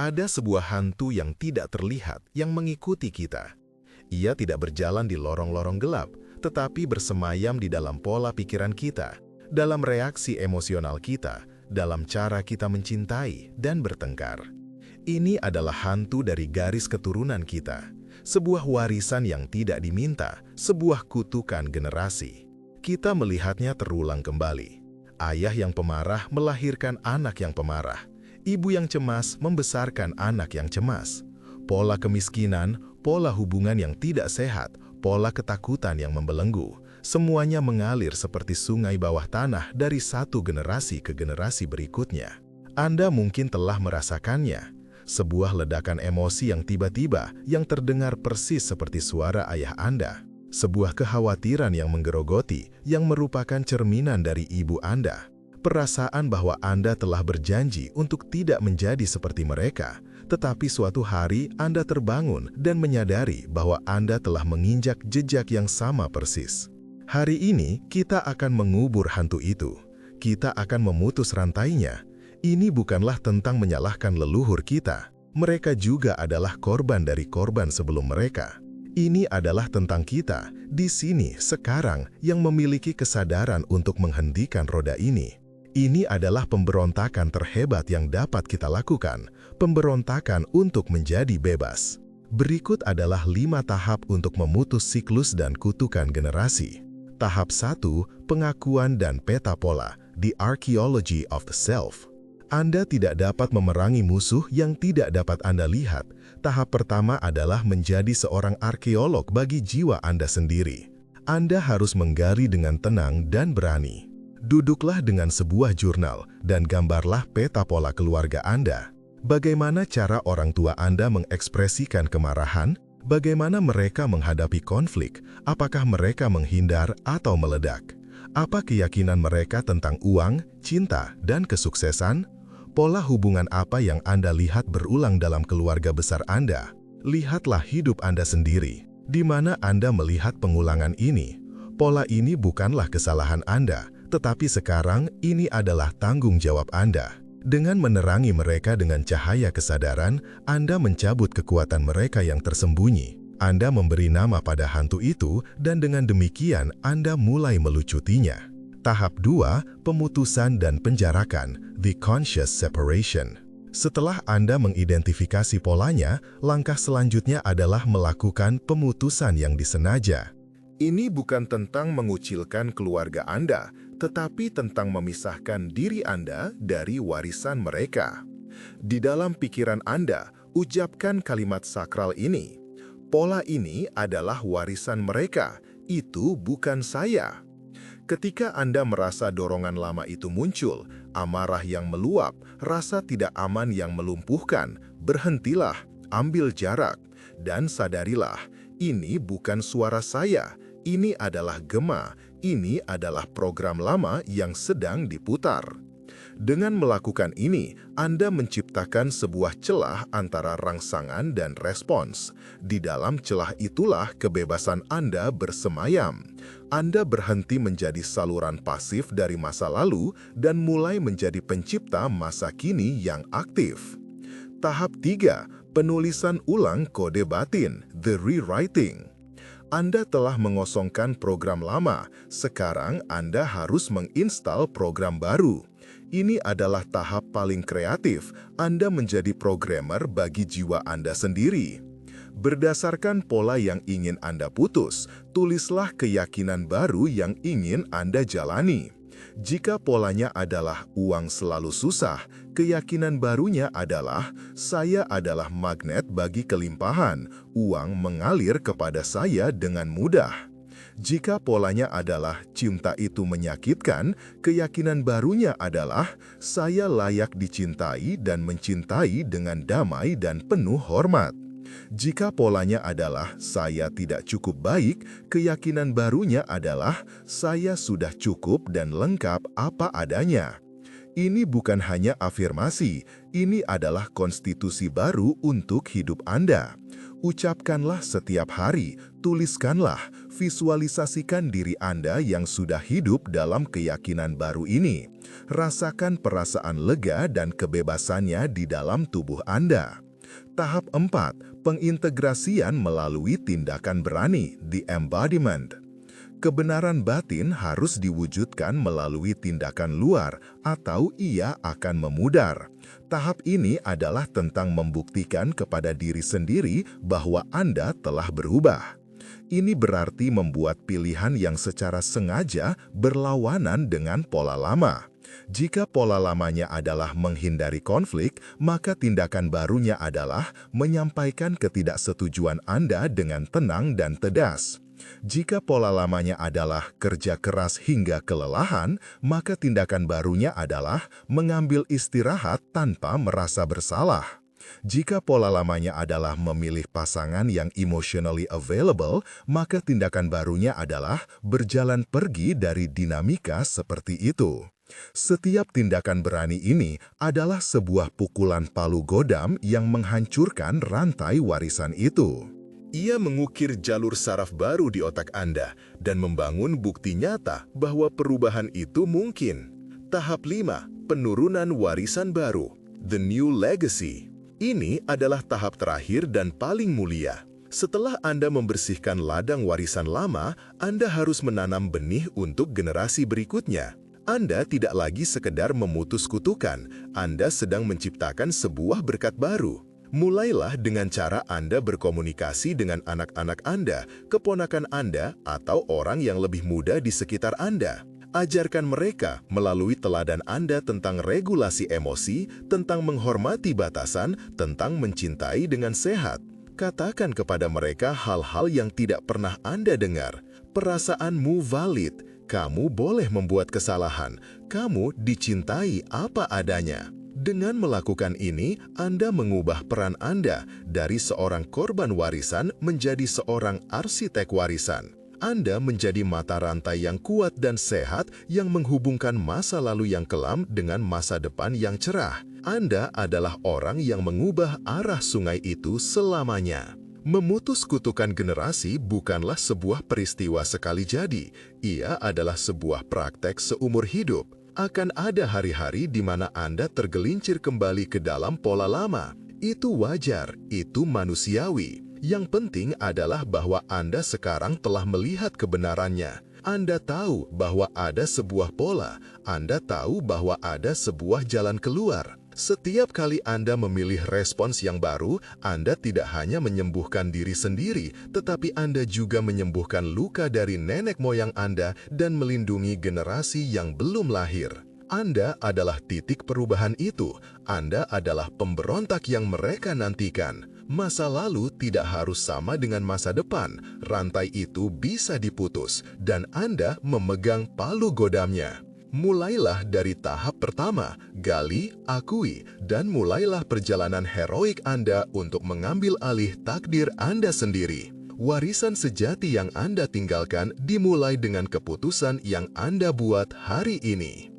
Ada sebuah hantu yang tidak terlihat yang mengikuti kita. Ia tidak berjalan di lorong-lorong gelap, tetapi bersemayam di dalam pola pikiran kita, dalam reaksi emosional kita, dalam cara kita mencintai dan bertengkar. Ini adalah hantu dari garis keturunan kita, sebuah warisan yang tidak diminta, sebuah kutukan generasi. Kita melihatnya terulang kembali. Ayah yang pemarah melahirkan anak yang pemarah. Ibu yang cemas membesarkan anak yang cemas. Pola kemiskinan, pola hubungan yang tidak sehat, pola ketakutan yang membelenggu, semuanya mengalir seperti sungai bawah tanah dari satu generasi ke generasi berikutnya. Anda mungkin telah merasakannya, sebuah ledakan emosi yang tiba-tiba yang terdengar persis seperti suara ayah Anda. Sebuah kekhawatiran yang menggerogoti yang merupakan cerminan dari ibu Anda. Perasaan bahwa Anda telah berjanji untuk tidak menjadi seperti mereka, tetapi suatu hari Anda terbangun dan menyadari bahwa Anda telah menginjak jejak yang sama persis. Hari ini kita akan mengubur hantu itu. Kita akan memutus rantainya. Ini bukanlah tentang menyalahkan leluhur kita. Mereka juga adalah korban dari korban sebelum mereka. Ini adalah tentang kita, di sini, sekarang, yang memiliki kesadaran untuk menghentikan roda ini. Ini adalah pemberontakan terhebat yang dapat kita lakukan, pemberontakan untuk menjadi bebas. Berikut adalah 5 tahap untuk memutus siklus dan kutukan generasi. Tahap 1, pengakuan dan peta pola, the archaeology of the self. Anda tidak dapat memerangi musuh yang tidak dapat Anda lihat. Tahap pertama adalah menjadi seorang arkeolog bagi jiwa Anda sendiri. Anda harus menggali dengan tenang dan berani. Duduklah dengan sebuah jurnal dan gambarlah peta pola keluarga Anda. Bagaimana cara orang tua Anda mengekspresikan kemarahan? Bagaimana mereka menghadapi konflik? Apakah mereka menghindar atau meledak? Apa keyakinan mereka tentang uang, cinta, dan kesuksesan? Pola hubungan apa yang Anda lihat berulang dalam keluarga besar Anda? Lihatlah hidup Anda sendiri. Di mana Anda melihat pengulangan ini? Pola ini bukanlah kesalahan Anda, tetapi sekarang ini adalah tanggung jawab Anda. Dengan menerangi mereka dengan cahaya kesadaran, Anda mencabut kekuatan mereka yang tersembunyi. Anda memberi nama pada hantu itu, dan dengan demikian Anda mulai melucutinya. Tahap 2, pemutusan dan penjarakan, the conscious separation. Setelah Anda mengidentifikasi polanya, langkah selanjutnya adalah melakukan pemutusan yang disengaja. Ini bukan tentang mengucilkan keluarga Anda, tetapi tentang memisahkan diri Anda dari warisan mereka. Di dalam pikiran Anda, ucapkan kalimat sakral ini. Pola ini adalah warisan mereka, itu bukan saya. Ketika Anda merasa dorongan lama itu muncul, amarah yang meluap, rasa tidak aman yang melumpuhkan, berhentilah, ambil jarak, dan sadarilah, ini bukan suara saya. Ini adalah gema, ini adalah program lama yang sedang diputar. Dengan melakukan ini, Anda menciptakan sebuah celah antara rangsangan dan respons. Di dalam celah itulah kebebasan Anda bersemayam. Anda berhenti menjadi saluran pasif dari masa lalu dan mulai menjadi pencipta masa kini yang aktif. Tahap 3, penulisan ulang kode batin, the rewriting. Anda telah mengosongkan program lama, sekarang Anda harus menginstal program baru. Ini adalah tahap paling kreatif, Anda menjadi programmer bagi jiwa Anda sendiri. Berdasarkan pola yang ingin Anda putus, tulislah keyakinan baru yang ingin Anda jalani. Jika polanya adalah uang selalu susah, keyakinan barunya adalah saya adalah magnet bagi kelimpahan, uang mengalir kepada saya dengan mudah. Jika polanya adalah cinta itu menyakitkan, keyakinan barunya adalah saya layak dicintai dan mencintai dengan damai dan penuh hormat. Jika polanya adalah saya tidak cukup baik, keyakinan barunya adalah saya sudah cukup dan lengkap apa adanya. Ini bukan hanya afirmasi, ini adalah konstitusi baru untuk hidup Anda. Ucapkanlah setiap hari, tuliskanlah, visualisasikan diri Anda yang sudah hidup dalam keyakinan baru ini. Rasakan perasaan lega dan kebebasannya di dalam tubuh Anda. Tahap 4, pengintegrasian melalui tindakan berani, the embodiment. Kebenaran batin harus diwujudkan melalui tindakan luar atau ia akan memudar. Tahap ini adalah tentang membuktikan kepada diri sendiri bahwa Anda telah berubah. Ini berarti membuat pilihan yang secara sengaja berlawanan dengan pola lama. Jika pola lamanya adalah menghindari konflik, maka tindakan barunya adalah menyampaikan ketidaksetujuan Anda dengan tenang dan tegas. Jika pola lamanya adalah kerja keras hingga kelelahan, maka tindakan barunya adalah mengambil istirahat tanpa merasa bersalah. Jika pola lamanya adalah memilih pasangan yang emotionally available, maka tindakan barunya adalah berjalan pergi dari dinamika seperti itu. Setiap tindakan berani ini adalah sebuah pukulan palu godam yang menghancurkan rantai warisan itu. Ia mengukir jalur saraf baru di otak Anda dan membangun bukti nyata bahwa perubahan itu mungkin. Tahap 5, penurunan warisan baru, the new legacy. Ini adalah tahap terakhir dan paling mulia. Setelah Anda membersihkan ladang warisan lama, Anda harus menanam benih untuk generasi berikutnya. Anda tidak lagi sekedar memutus kutukan, Anda sedang menciptakan sebuah berkat baru. Mulailah dengan cara Anda berkomunikasi dengan anak-anak Anda, keponakan Anda, atau orang yang lebih muda di sekitar Anda. Ajarkan mereka melalui teladan Anda tentang regulasi emosi, tentang menghormati batasan, tentang mencintai dengan sehat. Katakan kepada mereka hal-hal yang tidak pernah Anda dengar. Perasaanmu valid, kamu boleh membuat kesalahan, kamu dicintai apa adanya. Dengan melakukan ini, Anda mengubah peran Anda dari seorang korban warisan menjadi seorang arsitek warisan. Anda menjadi mata rantai yang kuat dan sehat yang menghubungkan masa lalu yang kelam dengan masa depan yang cerah. Anda adalah orang yang mengubah arah sungai itu selamanya. Memutus kutukan generasi bukanlah sebuah peristiwa sekali jadi. Ia adalah sebuah praktek seumur hidup. Akan ada hari-hari di mana Anda tergelincir kembali ke dalam pola lama. Itu wajar, itu manusiawi. Yang penting adalah bahwa Anda sekarang telah melihat kebenarannya. Anda tahu bahwa ada sebuah pola, Anda tahu bahwa ada sebuah jalan keluar. Setiap kali Anda memilih respons yang baru, Anda tidak hanya menyembuhkan diri sendiri, tetapi Anda juga menyembuhkan luka dari nenek moyang Anda dan melindungi generasi yang belum lahir. Anda adalah titik perubahan itu. Anda adalah pemberontak yang mereka nantikan. Masa lalu tidak harus sama dengan masa depan. Rantai itu bisa diputus, dan Anda memegang palu godamnya. Mulailah dari tahap pertama, gali, akui, dan mulailah perjalanan heroik Anda untuk mengambil alih takdir Anda sendiri. Warisan sejati yang Anda tinggalkan dimulai dengan keputusan yang Anda buat hari ini.